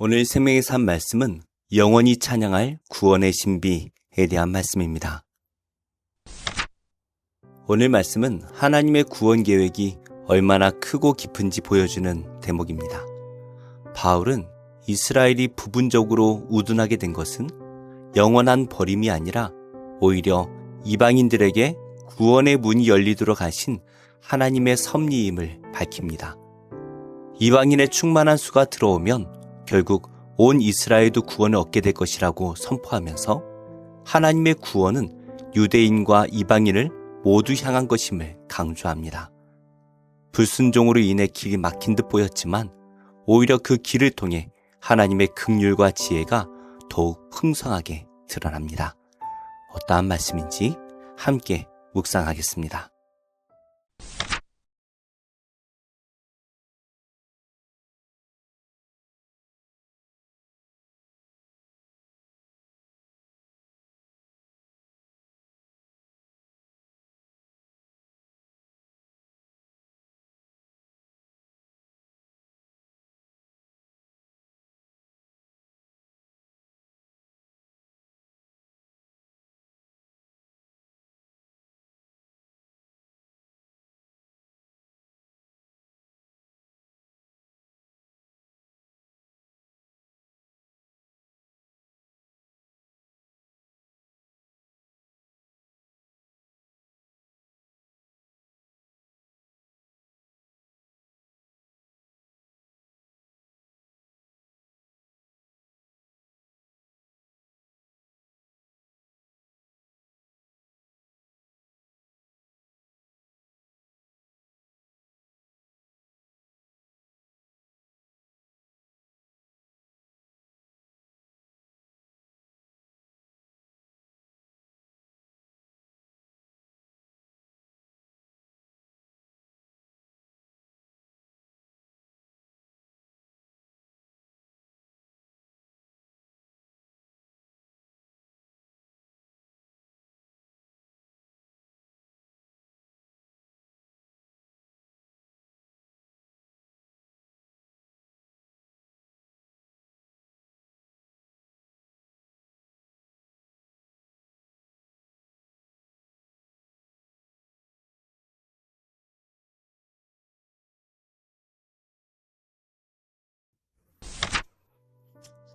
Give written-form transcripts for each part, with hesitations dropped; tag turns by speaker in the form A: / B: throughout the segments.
A: 오늘 생명의 삶 말씀은 영원히 찬양할 구원의 신비에 대한 말씀입니다. 오늘 말씀은 하나님의 구원 계획이 얼마나 크고 깊은지 보여주는 대목입니다. 바울은 이스라엘이 부분적으로 우둔하게 된 것은 영원한 버림이 아니라 오히려 이방인들에게 구원의 문이 열리도록 하신 하나님의 섭리임을 밝힙니다. 이방인의 충만한 수가 들어오면 결국 온 이스라엘도 구원을 얻게 될 것이라고 선포하면서 하나님의 구원은 유대인과 이방인을 모두 향한 것임을 강조합니다. 불순종으로 인해 길이 막힌 듯 보였지만 오히려 그 길을 통해 하나님의 긍휼과 지혜가 더욱 풍성하게 드러납니다. 어떠한 말씀인지 함께 묵상하겠습니다.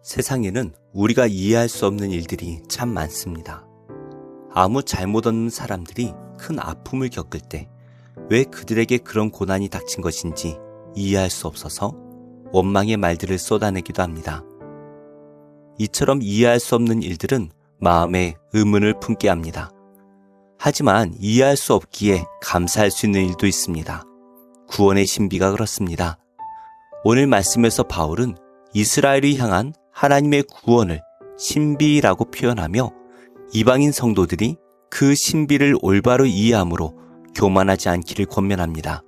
A: 세상에는 우리가 이해할 수 없는 일들이 참 많습니다. 아무 잘못 없는 사람들이 큰 아픔을 겪을 때 왜 그들에게 그런 고난이 닥친 것인지 이해할 수 없어서 원망의 말들을 쏟아내기도 합니다. 이처럼 이해할 수 없는 일들은 마음에 의문을 품게 합니다. 하지만 이해할 수 없기에 감사할 수 있는 일도 있습니다. 구원의 신비가 그렇습니다. 오늘 말씀에서 바울은 이스라엘을 향한 하나님의 구원을 신비라고 표현하며 이방인 성도들이 그 신비를 올바로 이해함으로 교만하지 않기를 권면합니다.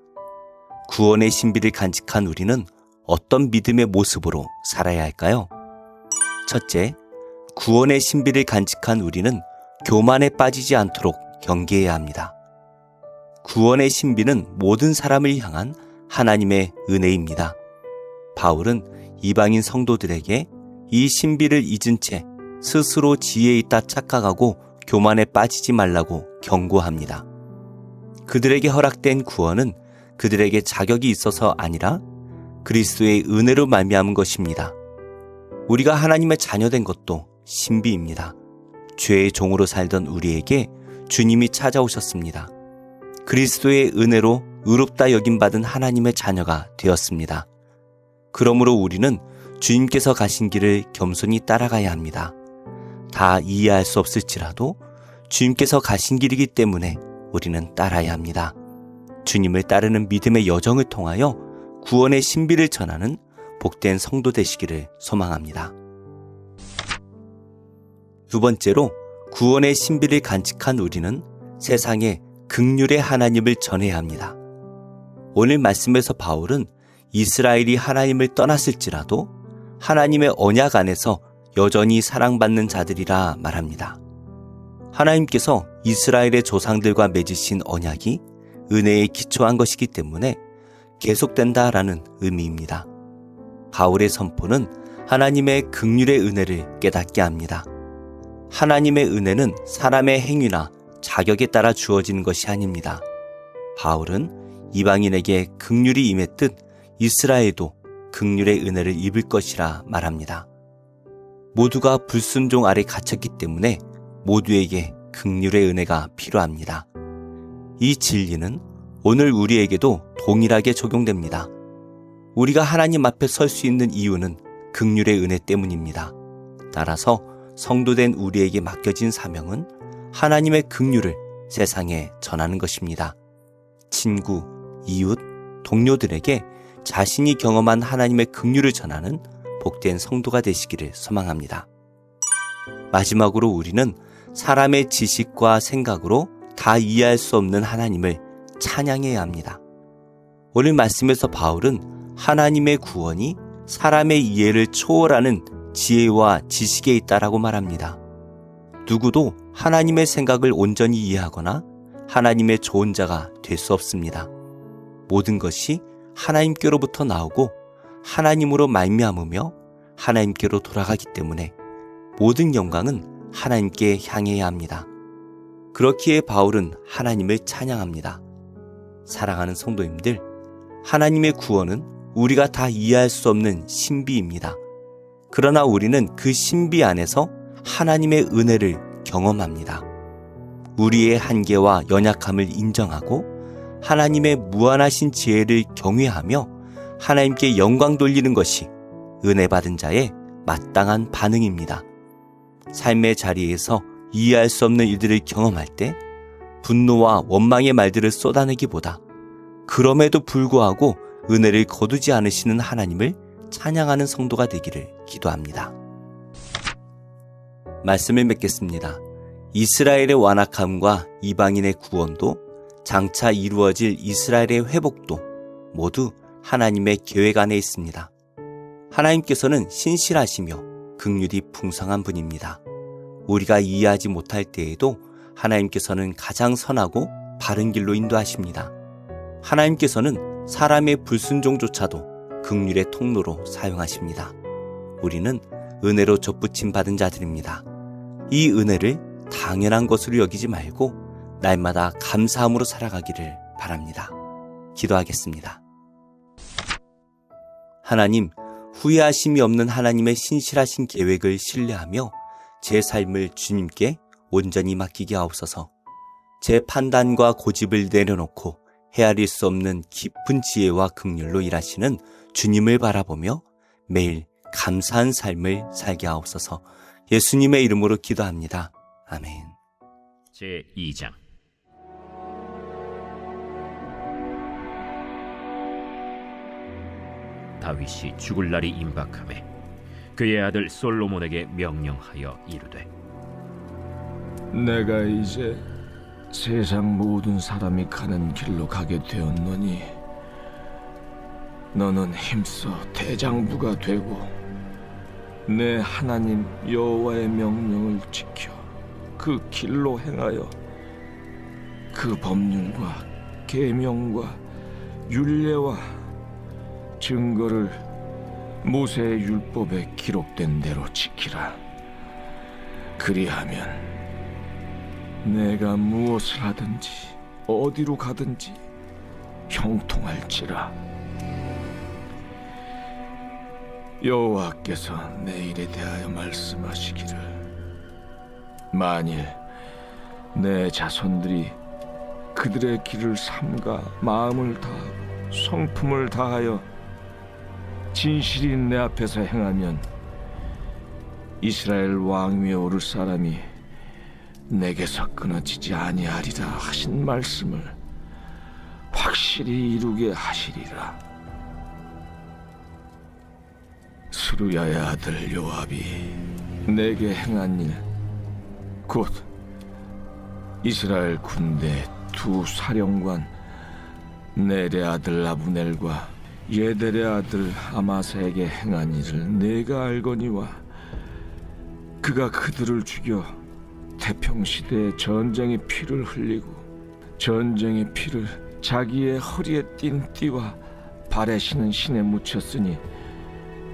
A: 구원의 신비를 간직한 우리는 어떤 믿음의 모습으로 살아야 할까요? 첫째, 구원의 신비를 간직한 우리는 교만에 빠지지 않도록 경계해야 합니다. 구원의 신비는 모든 사람을 향한 하나님의 은혜입니다. 바울은 이방인 성도들에게 이 신비를 잊은 채 스스로 지혜 있다 착각하고 교만에 빠지지 말라고 경고합니다. 그들에게 허락된 구원은 그들에게 자격이 있어서 아니라 그리스도의 은혜로 말미암은 것입니다. 우리가 하나님의 자녀된 것도 신비입니다. 죄의 종으로 살던 우리에게 주님이 찾아오셨습니다. 그리스도의 은혜로 의롭다 여김받은 하나님의 자녀가 되었습니다. 그러므로 우리는 주님께서 가신 길을 겸손히 따라가야 합니다. 다 이해할 수 없을지라도 주님께서 가신 길이기 때문에 우리는 따라야 합니다. 주님을 따르는 믿음의 여정을 통하여 구원의 신비를 전하는 복된 성도 되시기를 소망합니다. 두 번째로 구원의 신비를 간직한 우리는 세상에 긍휼의 하나님을 전해야 합니다. 오늘 말씀에서 바울은 이스라엘이 하나님을 떠났을지라도 하나님의 언약 안에서 여전히 사랑받는 자들이라 말합니다. 하나님께서 이스라엘의 조상들과 맺으신 언약이 은혜에 기초한 것이기 때문에 계속된다라는 의미입니다. 바울의 선포는 하나님의 긍휼의 은혜를 깨닫게 합니다. 하나님의 은혜는 사람의 행위나 자격에 따라 주어지는 것이 아닙니다. 바울은 이방인에게 긍휼이 임했듯 이스라엘도 긍휼의 은혜를 입을 것이라 말합니다. 모두가 불순종 아래 갇혔기 때문에 모두에게 긍휼의 은혜가 필요합니다. 이 진리는 오늘 우리에게도 동일하게 적용됩니다. 우리가 하나님 앞에 설 수 있는 이유는 긍휼의 은혜 때문입니다. 따라서 성도된 우리에게 맡겨진 사명은 하나님의 긍휼을 세상에 전하는 것입니다. 친구, 이웃, 동료들에게 자신이 경험한 하나님의 긍휼을 전하는 복된 성도가 되시기를 소망합니다. 마지막으로 우리는 사람의 지식과 생각으로 다 이해할 수 없는 하나님을 찬양해야 합니다. 오늘 말씀에서 바울은 하나님의 구원이 사람의 이해를 초월하는 지혜와 지식에 있다라고 말합니다. 누구도 하나님의 생각을 온전히 이해하거나 하나님의 좋은 자가 될 수 없습니다. 모든 것이 하나님께로부터 나오고 하나님으로 말미암으며 하나님께로 돌아가기 때문에 모든 영광은 하나님께 향해야 합니다. 그렇기에 바울은 하나님을 찬양합니다. 사랑하는 성도님들, 하나님의 구원은 우리가 다 이해할 수 없는 신비입니다. 그러나 우리는 그 신비 안에서 하나님의 은혜를 경험합니다. 우리의 한계와 연약함을 인정하고 하나님의 무한하신 지혜를 경외하며 하나님께 영광 돌리는 것이 은혜 받은 자의 마땅한 반응입니다. 삶의 자리에서 이해할 수 없는 일들을 경험할 때 분노와 원망의 말들을 쏟아내기보다 그럼에도 불구하고 은혜를 거두지 않으시는 하나님을 찬양하는 성도가 되기를 기도합니다. 말씀을 맺겠습니다. 이스라엘의 완악함과 이방인의 구원도 장차 이루어질 이스라엘의 회복도 모두 하나님의 계획 안에 있습니다. 하나님께서는 신실하시며 긍휼이 풍성한 분입니다. 우리가 이해하지 못할 때에도 하나님께서는 가장 선하고 바른 길로 인도하십니다. 하나님께서는 사람의 불순종조차도 긍휼의 통로로 사용하십니다. 우리는 은혜로 접붙임 받은 자들입니다. 이 은혜를 당연한 것으로 여기지 말고 날마다 감사함으로 살아가기를 바랍니다. 기도하겠습니다. 하나님, 후회하심이 없는 하나님의 신실하신 계획을 신뢰하며 제 삶을 주님께 온전히 맡기게 하옵소서. 제 판단과 고집을 내려놓고 헤아릴 수 없는 깊은 지혜와 긍휼로 일하시는 주님을 바라보며 매일 감사한 삶을 살게 하옵소서. 예수님의 이름으로 기도합니다. 아멘.
B: 제2장. 다윗이 죽을 날이 임박하매 그의 아들 솔로몬에게 명령하여 이르되,
C: 내가 이제 세상 모든 사람이 가는 길로 가게 되었노니 너는 힘써 대장부가 되고 내 하나님 여호와의 명령을 지켜 그 길로 행하여 그 법률과 계명과 율례와 증거를 모세의 율법에 기록된 대로 지키라. 그리하면 내가 무엇을 하든지 어디로 가든지 형통할지라. 여호와께서 내 일에 대하여 말씀하시기를, 만일 내 자손들이 그들의 길을 삼가 마음을 다하고 성품을 다하여 진실이 내 앞에서 행하면 이스라엘 왕위에 오를 사람이 내게서 끊어지지 아니하리라 하신 말씀을 확실히 이루게 하시리라. 스루야의 아들 요압이 내게 행한 일, 곧 이스라엘 군대 두 사령관 넬의 아들 아브넬과 예델의 아들 아마사에게 행한 일을 내가 알거니와, 그가 그들을 죽여 태평시대에 전쟁의 피를 흘리고 전쟁의 피를 자기의 허리에 띤 띠와 발에 신은 신에 묻혔으니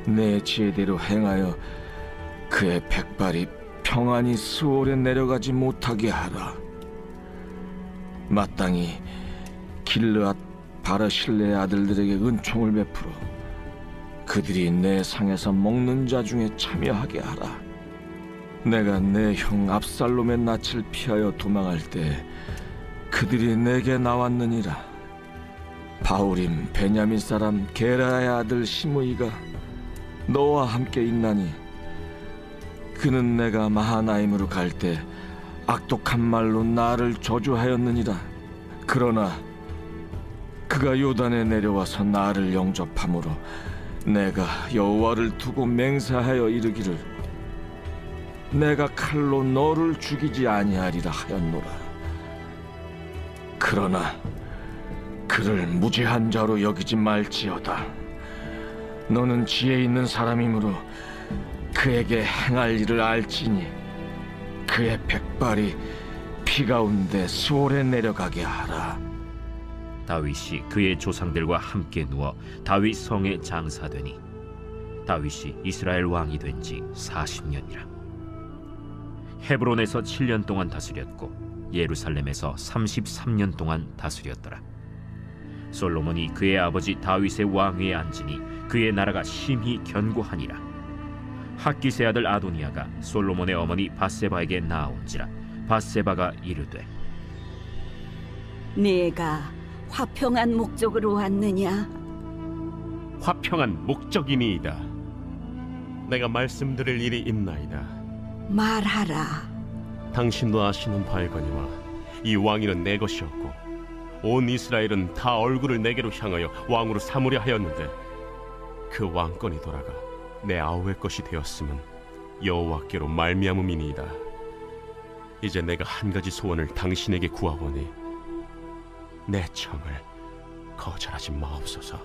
C: 내 지혜대로 행하여 그의 백발이 평안히 수월에 내려가지 못하게 하라. 마땅히 길르앗 바르실레의 아들들에게 은총을 베풀어 그들이 내 상에서 먹는 자 중에 참여하게 하라. 내가 내 형 압살롬의 낯을 피하여 도망할 때 그들이 내게 나왔느니라. 바울임 베냐민 사람 게라의 아들 시므이가 너와 함께 있나니 그는 내가 마하나임으로 갈 때 악독한 말로 나를 저주하였느니라. 그러나 그가 요단에 내려와서 나를 영접함으로 내가 여호와를 두고 맹세하여 이르기를 내가 칼로 너를 죽이지 아니하리라 하였노라. 그러나 그를 무죄한 자로 여기지 말지어다. 너는 지혜 있는 사람이므로 그에게 행할 일을 알지니 그의 백발이 피 가운데 수월에 내려가게 하라.
B: 다윗이 그의 조상들과 함께 누워 다윗 성에 장사되니 다윗이 이스라엘 왕이 된 지 40년이라. 헤브론에서 7년 동안 다스렸고 예루살렘에서 33년 동안 다스렸더라. 솔로몬이 그의 아버지 다윗의 왕위에 앉으니 그의 나라가 심히 견고하니라. 핫기스의 아들 아도니아가 솔로몬의 어머니 밧세바에게 나아온지라. 밧세바가 이르되
D: 네가 화평한 목적으로 왔느냐?
E: 화평한 목적이니이다. 내가 말씀드릴 일이 있나이다.
D: 말하라.
E: 당신도 아시는 바이거니와 이 왕위는 내 것이었고 온 이스라엘은 다 얼굴을 내게로 향하여 왕으로 삼으려 하였는데 그 왕권이 돌아가 내 아우의 것이 되었음은 여호와께로 말미암음이니이다. 이제 내가 한 가지 소원을 당신에게 구하오니 내 청을 거절하지 마옵소서.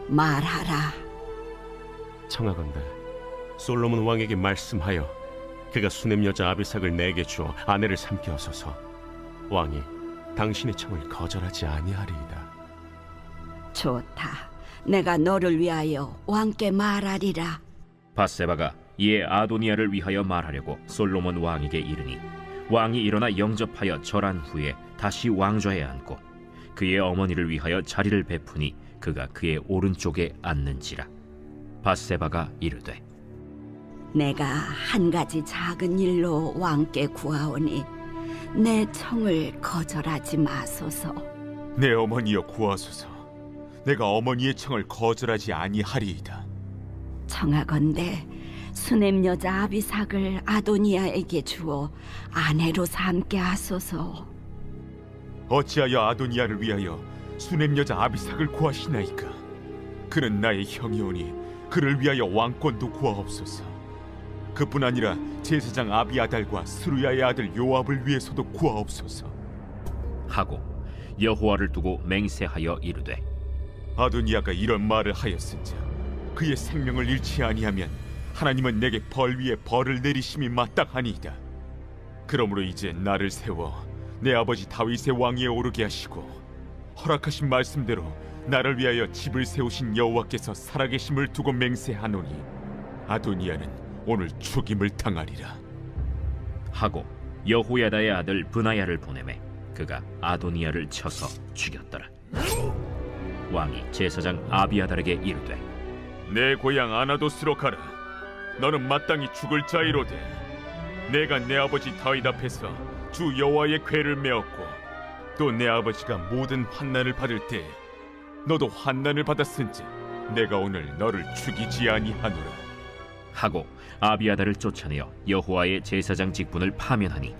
D: 말하라.
E: 청하건대 솔로몬 왕에게 말씀하여 그가 수냄 여자 아비삭을 내게 주어 아내를 삼게 하소서. 왕이 당신의 청을 거절하지 아니하리이다.
D: 좋다. 내가 너를 위하여 왕께 말하리라.
B: 밧세바가 이에 아도니아를 위하여 말하려고 솔로몬 왕에게 이르니 왕이 일어나 영접하여 절한 후에 다시 왕좌에 앉고 그의 어머니를 위하여 자리를 베푸니 그가 그의 오른쪽에 앉는지라. 밧세바가 이르되
D: 내가 한 가지 작은 일로 왕께 구하오니 내 청을 거절하지 마소서.
F: 내 어머니여 구하소서. 내가 어머니의 청을 거절하지 아니하리이다.
D: 청하건대 수냄 여자 아비삭을 아도니아에게 주어 아내로 삼게 하소서.
F: 어찌하여 아도니아를 위하여 수냄 여자 아비삭을 구하시나이까? 그는 나의 형이오니 그를 위하여 왕권도 구하옵소서. 그뿐 아니라 제사장 아비아달과 스루야의 아들 요압을 위해서도 구하옵소서.
B: 하고 여호와를 두고 맹세하여 이르되
F: 아도니아가 이런 말을 하였은즉 그의 생명을 잃지 아니하면 하나님은 내게 벌 위에 벌을 내리심이 마땅하니이다. 그러므로 이제 나를 세워 내 아버지 다윗의 왕위에 오르게 하시고 허락하신 말씀대로 나를 위하여 집을 세우신 여호와께서 살아계심을 두고 맹세하노니 아도니아는 오늘 죽임을 당하리라.
B: 하고 여호야다의 아들 브나야를 보내매 그가 아도니아를 쳐서 죽였더라. 왕이 제사장 아비아달에게 이르되
F: 내 고향 아나도스로 가라. 너는 마땅히 죽을 자이로되 내가 내 아버지 다윗 앞에서 주 여호와의 궤를 메었고 또 내 아버지가 모든 환난을 받을 때 너도 환난을 받았은즉 내가 오늘 너를 죽이지 아니하노라.
B: 하고 아비아달을 쫓아내어 여호와의 제사장 직분을 파면하니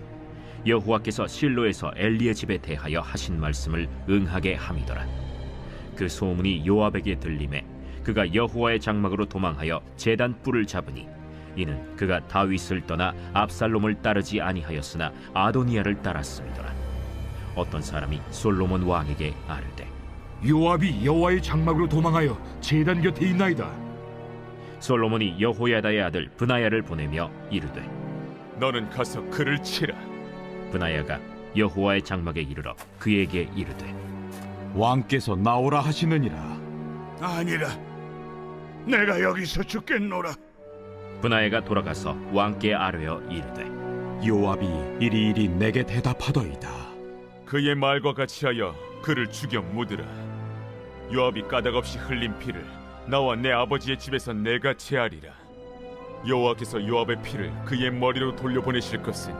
B: 여호와께서 실로에서 엘리의 집에 대하여 하신 말씀을 응하게 함이더라. 그 소문이 요압에게 들림에 그가 여호와의 장막으로 도망하여 제단 뿔을 잡으니 이는 그가 다윗을 떠나 압살롬을 따르지 아니하였으나 아도니아를 따랐음이더라. 어떤 사람이 솔로몬 왕에게 아뢰되
G: 요압이 여호와의 장막으로 도망하여 제단 곁에 있나이다.
B: 솔로몬이 여호야다의 아들 브나야를 보내며 이르되
F: 너는 가서 그를 치라.
B: 브나야가 여호와의 장막에 이르러 그에게 이르되
H: 왕께서 나오라 하시느니라.
G: 아니라 내가 여기서 죽겠노라.
B: 브나야가 돌아가서 왕께 아뢰어 이르되
H: 요압이 이리이리 내게 대답하더이다.
F: 그의 말과 같이 하여 그를 죽여 묻으라. 요압이 까닭없이 흘린 피를 나와 내 아버지의 집에서 내가 제하리라. 여호와께서 요압의 피를 그의 머리로 돌려보내실 것은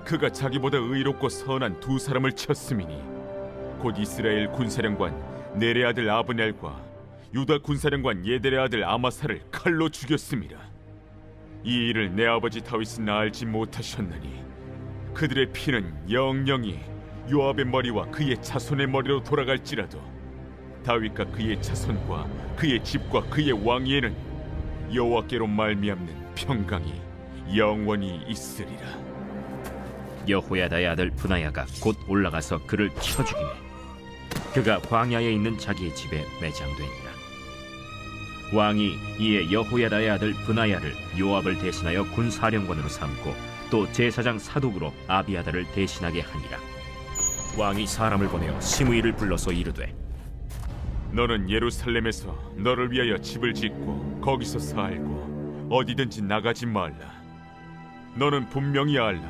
F: 그가 자기보다 의롭고 선한 두 사람을 쳤음이니 곧 이스라엘 군사령관 넬의 아들 아브넬과 유다 군사령관 예델의 아들 아마사를 칼로 죽였음이라. 이 일을 내 아버지 다윗은 알지 못하셨나니 그들의 피는 영영이 요압의 머리와 그의 자손의 머리로 돌아갈지라도 다윗과 그의 자손과 그의 집과 그의 왕위에는 여호와께로 말미암는 평강이 영원히 있으리라.
B: 여호야다의 아들 브나야가 곧 올라가서 그를 쳐 죽이매 그가 광야에 있는 자기의 집에 매장되니라. 왕이 이에 여호야다의 아들 브나야를 요압을 대신하여 군사령관으로 삼고 또 제사장 사독으로 아비아다를 대신하게 하니라. 왕이 사람을 보내어 시므이를 불러서 이르되
F: 너는 예루살렘에서 너를 위하여 집을 짓고 거기서 살고 어디든지 나가지 말라. 너는 분명히 알라.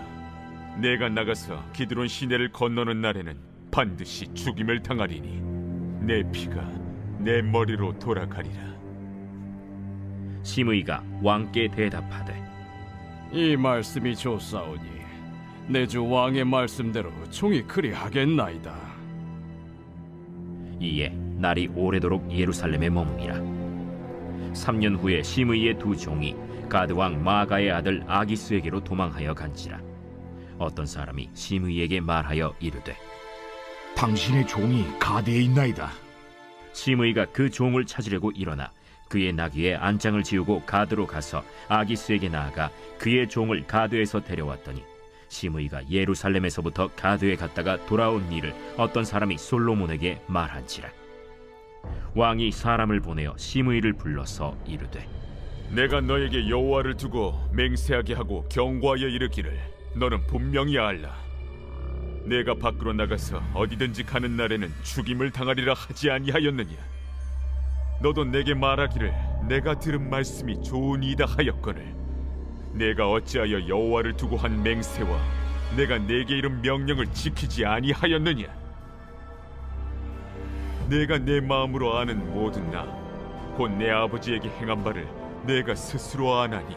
F: 내가 나가서 기드론 시내를 건너는 날에는 반드시 죽임을 당하리니 내 피가 내 머리로 돌아가리라.
B: 시므이가 왕께 대답하되
I: 이 말씀이 좋사오니 내 주 왕의 말씀대로 종이 그리하겠나이다.
B: 이에 날이 오래도록 예루살렘에 머무니라. 3년 후에 시므이의 두 종이 가드 왕 마가의 아들 아기스에게로 도망하여 간지라. 어떤 사람이 시므이에게 말하여 이르되
G: 당신의 종이 가드에 있나이다.
B: 시므이가 그 종을 찾으려고 일어나 그의 나귀에 안장을 지우고 가드로 가서 아기스에게 나아가 그의 종을 가드에서 데려왔더니 시므이가 예루살렘에서부터 가드에 갔다가 돌아온 일을 어떤 사람이 솔로몬에게 말한지라. 왕이 사람을 보내어 시므이를 불러서 이르되
F: 내가 너에게 여호와를 두고 맹세하게 하고 경고하여 이르기를 너는 분명히 알라. 내가 밖으로 나가서 어디든지 가는 날에는 죽임을 당하리라 하지 아니하였느냐. 너도 내게 말하기를 내가 들은 말씀이 좋으니이다 하였거늘 내가 어찌하여 여호와를 두고 한 맹세와 내가 내게 이른 명령을 지키지 아니하였느냐. 내가 내 마음으로 아는 모든 나 곧 내 아버지에게 행한 바를 내가 스스로 아나니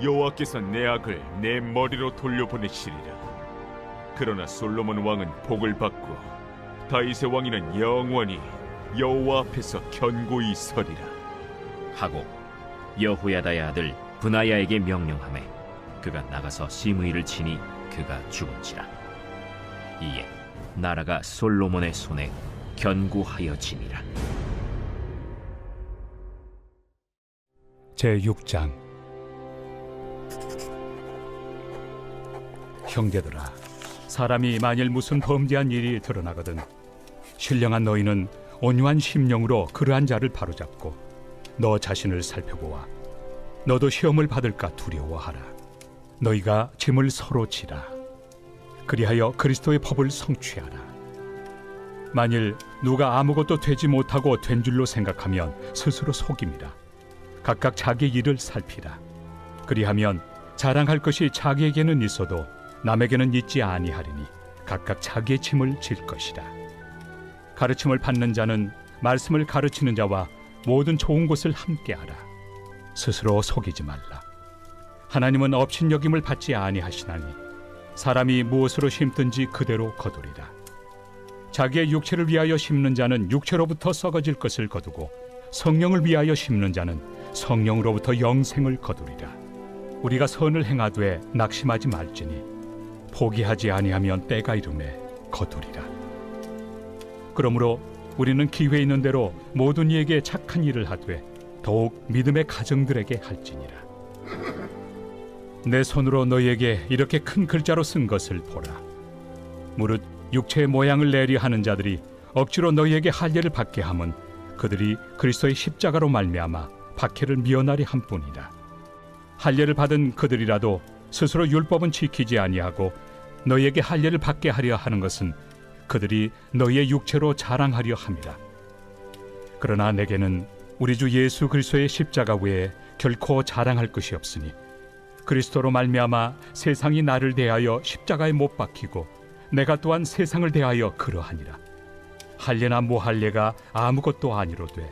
F: 여호와께서 내 악을 내 머리로 돌려보내시리라. 그러나 솔로몬 왕은 복을 받고 다윗의 왕위는 영원히 여호와 앞에서 견고히 서리라
B: 하고 여호야다의 아들 브나야에게 명령하매 그가 나가서 시므이를 치니 그가 죽은지라. 이에 나라가 솔로몬의 손에 견고하여지니라.
J: 제6장. 형제들아, 사람이 만일 무슨 범죄한 일이 드러나거든 신령한 너희는 온유한 심령으로 그러한 자를 바로잡고 너 자신을 살펴보아 너도 시험을 받을까 두려워하라. 너희가 짐을 서로 지라. 그리하여 그리스도의 법을 성취하라. 만일 누가 아무것도 되지 못하고 된 줄로 생각하면 스스로 속임이라. 각각 자기 일을 살피라. 그리하면 자랑할 것이 자기에게는 있어도 남에게는 있지 아니하리니 각각 자기의 짐을 질 것이라. 가르침을 받는 자는 말씀을 가르치는 자와 모든 좋은 것을 함께하라. 스스로 속이지 말라. 하나님은 업신여김을 받지 아니하시나니 사람이 무엇으로 심든지 그대로 거두리라. 자기의 육체를 위하여 심는 자는 육체로부터 썩어질 것을 거두고 성령을 위하여 심는 자는 성령으로부터 영생을 거두리라. 우리가 선을 행하되 낙심하지 말지니 포기하지 아니하면 때가 이르매 거두리라. 그러므로 우리는 기회 있는 대로 모든 이에게 착한 일을 하되 더욱 믿음의 가정들에게 할지니라. 내 손으로 너희에게 이렇게 큰 글자로 쓴 것을 보라. 무릇 육체의 모양을 내리 하는 자들이 억지로 너희에게 할례를 받게 함은 그들이 그리스도의 십자가로 말미암아 박해를 미연하리 함뿐이라. 할례를 받은 그들이라도 스스로 율법은 지키지 아니하고 너희에게 할례를 받게 하려 하는 것은 그들이 너희의 육체로 자랑하려 함이라. 그러나 내게는 우리 주 예수 그리스도의 십자가 외에 결코 자랑할 것이 없으니 그리스도로 말미암아 세상이 나를 대하여 십자가에 못 박히고 내가 또한 세상을 대하여 그러하니라. 할례나 무할례가 아무것도 아니로되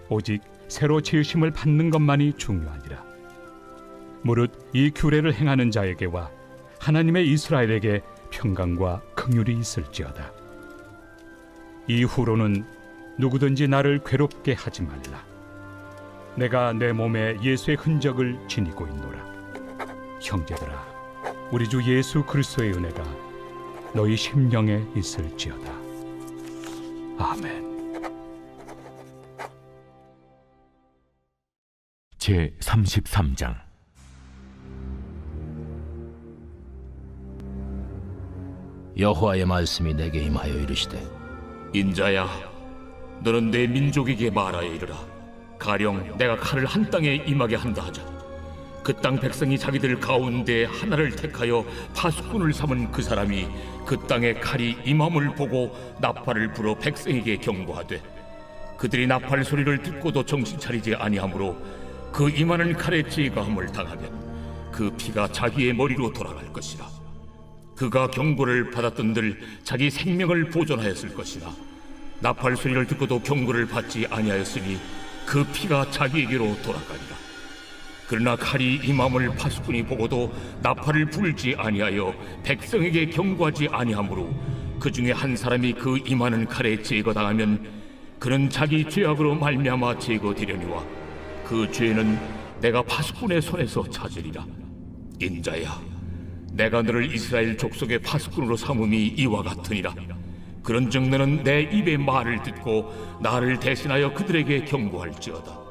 J: 오직 새로 지으심을 받는 것만이 중요하니라. 무릇 이 규례를 행하는 자에게와 하나님의 이스라엘에게 평강과 긍휼이 있을지어다. 이후로는 누구든지 나를 괴롭게 하지 말라. 내가 내 몸에 예수의 흔적을 지니고 있노라. 형제들아, 우리 주 예수 그리스도의 은혜가 너희 심령에 있을지어다. 아멘.
H: 제 33장.
K: 여호와의 말씀이 내게 임하여 이르시되,
L: 인자야, 너는 내 민족에게 말하여 이르라. 가령 내가 칼을 한 땅에 임하게 한다 하자. 그 땅 백성이 자기들 가운데 하나를 택하여 파수꾼을 삼은 그 사람이 그 땅에 칼이 임함을 보고 나팔을 불어 백성에게 경고하되, 그들이 나팔 소리를 듣고도 정신 차리지 아니하므로 그 임하는 칼에 제거함을 당하면 그 피가 자기의 머리로 돌아갈 것이라. 그가 경고를 받았던들 자기 생명을 보존하였을 것이나 나팔 소리를 듣고도 경고를 받지 아니하였으니 그 피가 자기에게로 돌아가리라. 그러나 칼이 임함을 파수꾼이 보고도 나팔을 불지 아니하여 백성에게 경고하지 아니하므로 그 중에 한 사람이 그 임하는 칼에 제거당하면 그는 자기 죄악으로 말미암아 제거되려니와 그 죄는 내가 파수꾼의 손에서 찾으리라. 인자야, 내가 너를 이스라엘 족속의 파수꾼으로 삼음이 이와 같으니라. 그런즉 너는 내 입의 말을 듣고 나를 대신하여 그들에게 경고할지어다.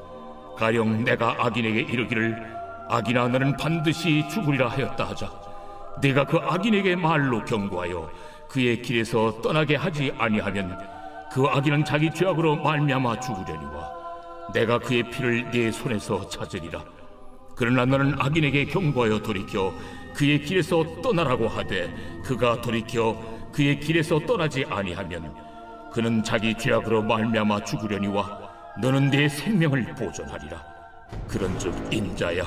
L: 가령 내가 악인에게 이르기를 악인아 너는 반드시 죽으리라 하였다 하자. 내가 그 악인에게 말로 경고하여 그의 길에서 떠나게 하지 아니하면 그 악인은 자기 죄악으로 말미암아 죽으려니와 내가 그의 피를 네 손에서 찾으리라. 그러나 너는 악인에게 경고하여 돌이켜 그의 길에서 떠나라고 하되 그가 돌이켜 그의 길에서 떠나지 아니하면 그는 자기 죄악으로 말미암아 죽으려니와 너는 네 생명을 보존하리라. 그런즉 인자야,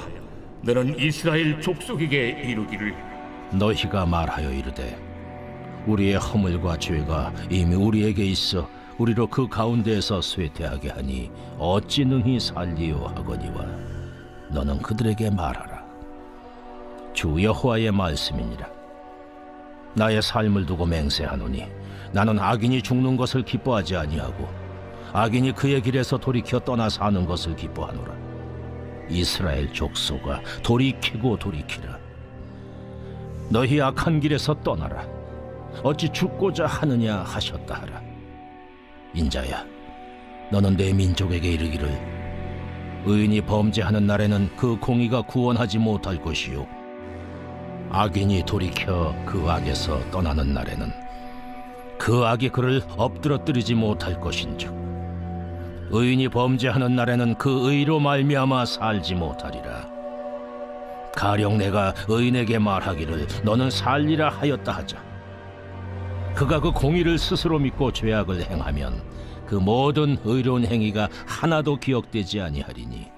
L: 너는 이스라엘 족속에게 이르기를
K: 너희가 말하여 이르되 우리의 허물과 죄가 이미 우리에게 있어 우리로 그 가운데에서 쇠퇴하게 하니 어찌 능히 살리요 하거니와 너는 그들에게 말하라. 주 여호와의 말씀이니라. 나의 삶을 두고 맹세하노니 나는 악인이 죽는 것을 기뻐하지 아니하고 악인이 그의 길에서 돌이켜 떠나 사는 것을 기뻐하노라. 이스라엘 족속아, 돌이키고 돌이키라. 너희 악한 길에서 떠나라. 어찌 죽고자 하느냐 하셨다 하라. 인자야, 너는 내 민족에게 이르기를 의인이 범죄하는 날에는 그 공의가 구원하지 못할 것이요 악인이 돌이켜 그 악에서 떠나는 날에는 그 악이 그를 엎드러뜨리지 못할 것인즉 의인이 범죄하는 날에는 그 의로 말미암아 살지 못하리라. 가령 내가 의인에게 말하기를 너는 살리라 하였다 하자. 그가 그 공의를 스스로 믿고 죄악을 행하면 그 모든 의로운 행위가 하나도 기억되지 아니하리니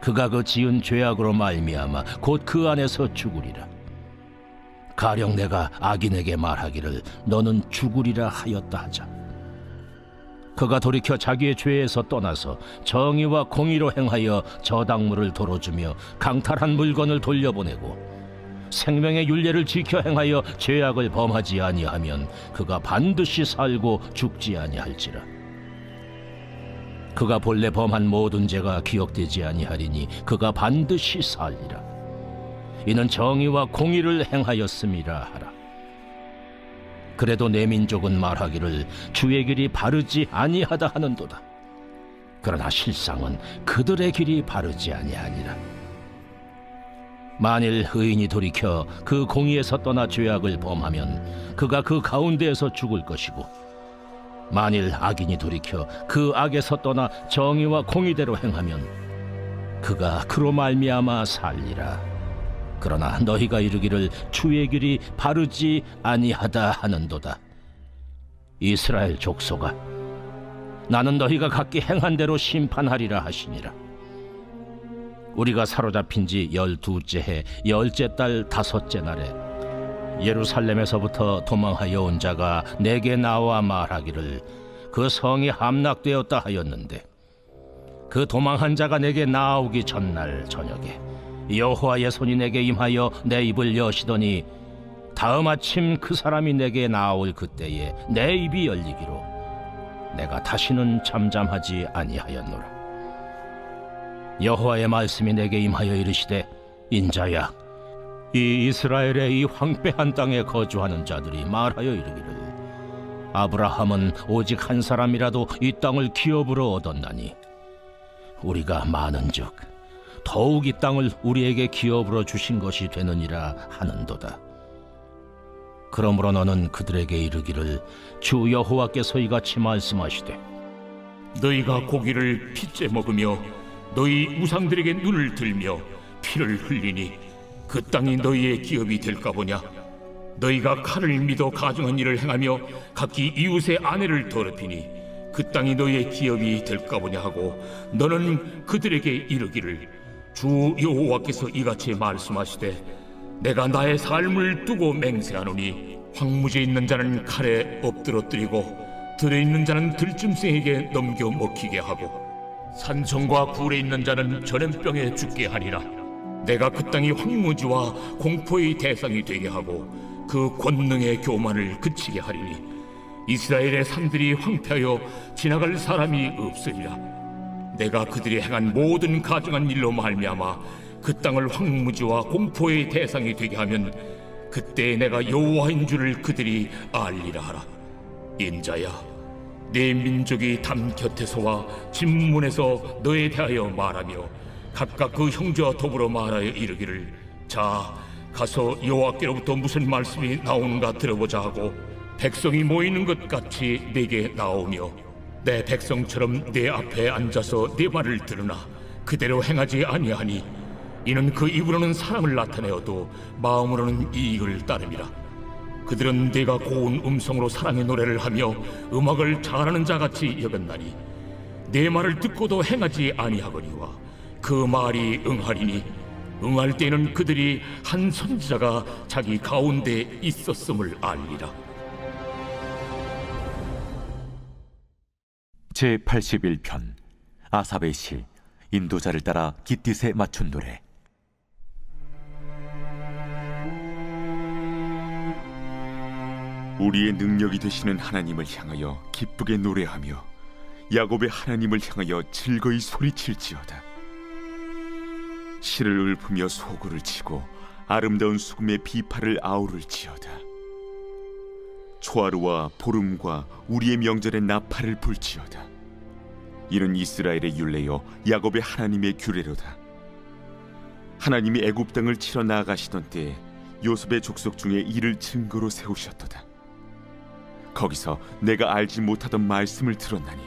K: 그가 그 지은 죄악으로 말미암아 곧 그 안에서 죽으리라. 가령 내가 악인에게 말하기를 너는 죽으리라 하였다 하자. 그가 돌이켜 자기의 죄에서 떠나서 정의와 공의로 행하여 저당물을 도로주며 강탈한 물건을 돌려보내고 생명의 율례를 지켜 행하여 죄악을 범하지 아니하면 그가 반드시 살고 죽지 아니할지라. 그가 본래 범한 모든 죄가 기억되지 아니하리니 그가 반드시 살리라. 이는 정의와 공의를 행하였음이라 하라. 그래도 내 민족은 말하기를 주의 길이 바르지 아니하다 하는도다. 그러나 실상은 그들의 길이 바르지 아니하니라. 만일 의인이 돌이켜 그 공의에서 떠나 죄악을 범하면 그가 그 가운데에서 죽을 것이고 만일 악인이 돌이켜 그 악에서 떠나 정의와 공의대로 행하면 그가 그로 말미암아 살리라. 그러나 너희가 이르기를 주의 길이 바르지 아니하다 하는도다. 이스라엘 족속아, 나는 너희가 각기 행한 대로 심판하리라 하시니라. 우리가 사로잡힌 지 12째 해 10째 달 5째 날에 예루살렘에서부터 도망하여 온 자가 내게 나와 말하기를 그 성이 함락되었다 하였는데, 그 도망한 자가 내게 나오기 전날 저녁에 여호와의 손이 내게 임하여 내 입을 여시더니 다음 아침 그 사람이 내게 나올 그때에 내 입이 열리기로 내가 다시는 잠잠하지 아니하였노라. 여호와의 말씀이 내게 임하여 이르시되, 인자야, 이 이스라엘의 이 황폐한 땅에 거주하는 자들이 말하여 이르기를 아브라함은 오직 한 사람이라도 이 땅을 기업으로 얻었나니 우리가 많은즉 더욱 이 땅을 우리에게 기업으로 주신 것이 되느니라 하는도다. 그러므로 너는 그들에게 이르기를 주 여호와께서 이같이 말씀하시되,
L: 너희가 고기를 핏째 먹으며 너희 우상들에게 눈을 들며 피를 흘리니 그 땅이 너희의 기업이 될까 보냐. 너희가 칼을 믿어 가증한 일을 행하며 각기 이웃의 아내를 더럽히니 그 땅이 너희의 기업이 될까 보냐 하고, 너는 그들에게 이르기를 주 여호와께서 이같이 말씀하시되, 내가 나의 삶을 두고 맹세하노니 황무지에 있는 자는 칼에 엎드러뜨리고 들에 있는 자는 들짐승에게 넘겨 먹히게 하고 산성과 굴에 있는 자는 전염병에 죽게 하리라. 내가 그 땅이 황무지와 공포의 대상이 되게 하고 그 권능의 교만을 그치게 하리니 이스라엘의 산들이 황폐하여 지나갈 사람이 없으리라. 내가 그들이 행한 모든 가증한 일로 말미암아 그 땅을 황무지와 공포의 대상이 되게 하면 그때 내가 여호와인 줄을 그들이 알리라 하라. 인자야, 내 민족이 담 곁에서와 진문에서 너에 대하여 말하며 각각 그 형제와 더불어 말하여 이르기를, 자, 가서 여호와께로부터 무슨 말씀이 나오는가 들어보자 하고 백성이 모이는 것 같이 내게 나오며 내 백성처럼 내 앞에 앉아서 내 말을 들으나 그대로 행하지 아니하니 이는 그 입으로는 사랑을 나타내어도 마음으로는 이익을 따름이라. 그들은 내가 고운 음성으로 사랑의 노래를 하며 음악을 잘하는 자같이 여겼나니 내 말을 듣고도 행하지 아니하거니와 그 말이 응하리니 응할 때에는 그들이 한 선지자가 자기 가운데 있었음을 알리라.
H: 제81편 아삽의 시 인도자를 따라 깃딧에 맞춘 노래.
F: 우리의 능력이 되시는 하나님을 향하여 기쁘게 노래하며 야곱의 하나님을 향하여 즐거이 소리칠지어다. 실을 읊으며 소구를 치고 아름다운 수금의 비파를 아우를지어다. 초하루와 보름과 우리의 명절에 나팔을 불지어다. 이는 이스라엘의 율례요 야곱의 하나님의 규례로다. 하나님이 애굽 땅을 치러 나아가시던 때에 요셉의 족속 중에 이를 증거로 세우셨도다. 거기서 내가 알지 못하던 말씀을 들었나니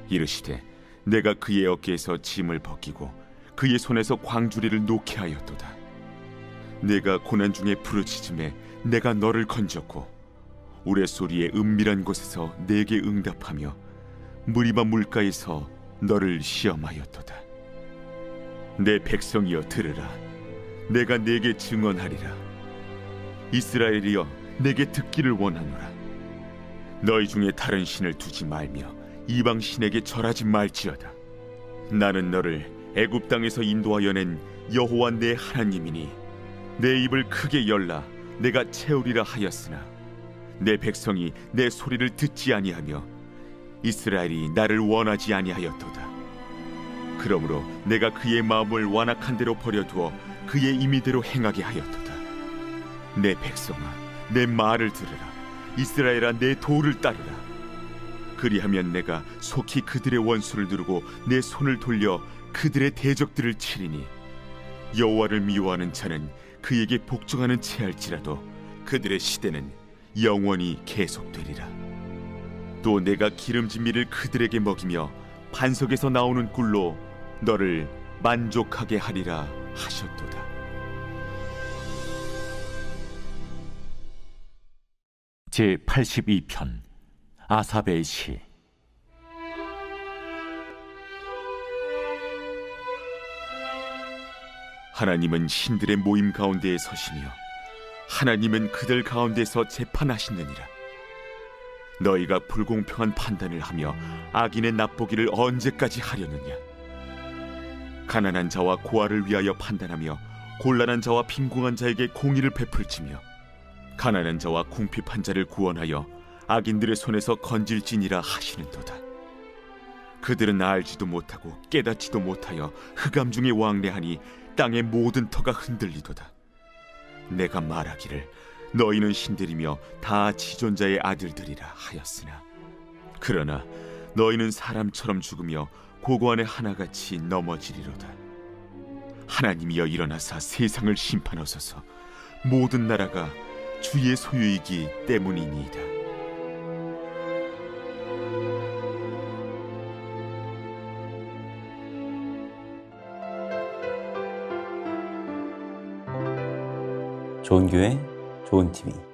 F: 이르시되 내가 그의 어깨에서 짐을 벗기고 그의 손에서 광주리를 놓게 하였도다. 내가 고난 중에 부르짖음에 내가 너를 건졌고 우레소리의 은밀한 곳에서 내게 응답하며 무리바 물가에서 너를 시험하였도다. 내 백성이여 들으라. 내가 내게 증언하리라. 이스라엘이여 내게 듣기를 원하노라. 너희 중에 다른 신을 두지 말며 이방 신에게 절하지 말지어다. 나는 너를 애굽 땅에서 인도하여 낸 여호와 내 하나님이니 내 입을 크게 열라 내가 채우리라 하였으나 내 백성이 내 소리를 듣지 아니하며 이스라엘이 나를 원하지 아니하였도다. 그러므로 내가 그의 마음을 완악한 대로 버려두어 그의 임의대로 행하게 하였도다. 내 백성아 내 말을 들으라. 이스라엘아 내 도를 따르라. 그리하면 내가 속히 그들의 원수를 누르고 내 손을 돌려 그들의 대적들을 치리니 여호와를 미워하는 자는 그에게 복종하는 채할지라도 그들의 시대는 영원히 계속되리라. 또 내가 기름진 밀을 그들에게 먹이며 반석에서 나오는 꿀로 너를 만족하게 하리라 하셨도다.
H: 제82편 아삽의 시.
F: 하나님은 신들의 모임 가운데에 서시며 하나님은 그들 가운데서 재판하시느니라. 너희가 불공평한 판단을 하며 악인의 납보기를 언제까지 하려느냐? 가난한 자와 고아를 위하여 판단하며 곤란한 자와 빈궁한 자에게 공의를 베풀지며 가난한 자와 궁핍한 자를 구원하여 악인들의 손에서 건질지니라 하시는도다. 그들은 알지도 못하고 깨닫지도 못하여 흑암 중에 왕래하니 땅의 모든 터가 흔들리도다. 내가 말하기를 너희는 신들이며 다 지존자의 아들들이라 하였으나 그러나 너희는 사람처럼 죽으며 고고 안에 하나같이 넘어지리로다. 하나님이여 일어나사 세상을 심판하소서. 모든 나라가 주의 소유이기 때문이니이다.
A: 좋은 교회, 좋은 TV.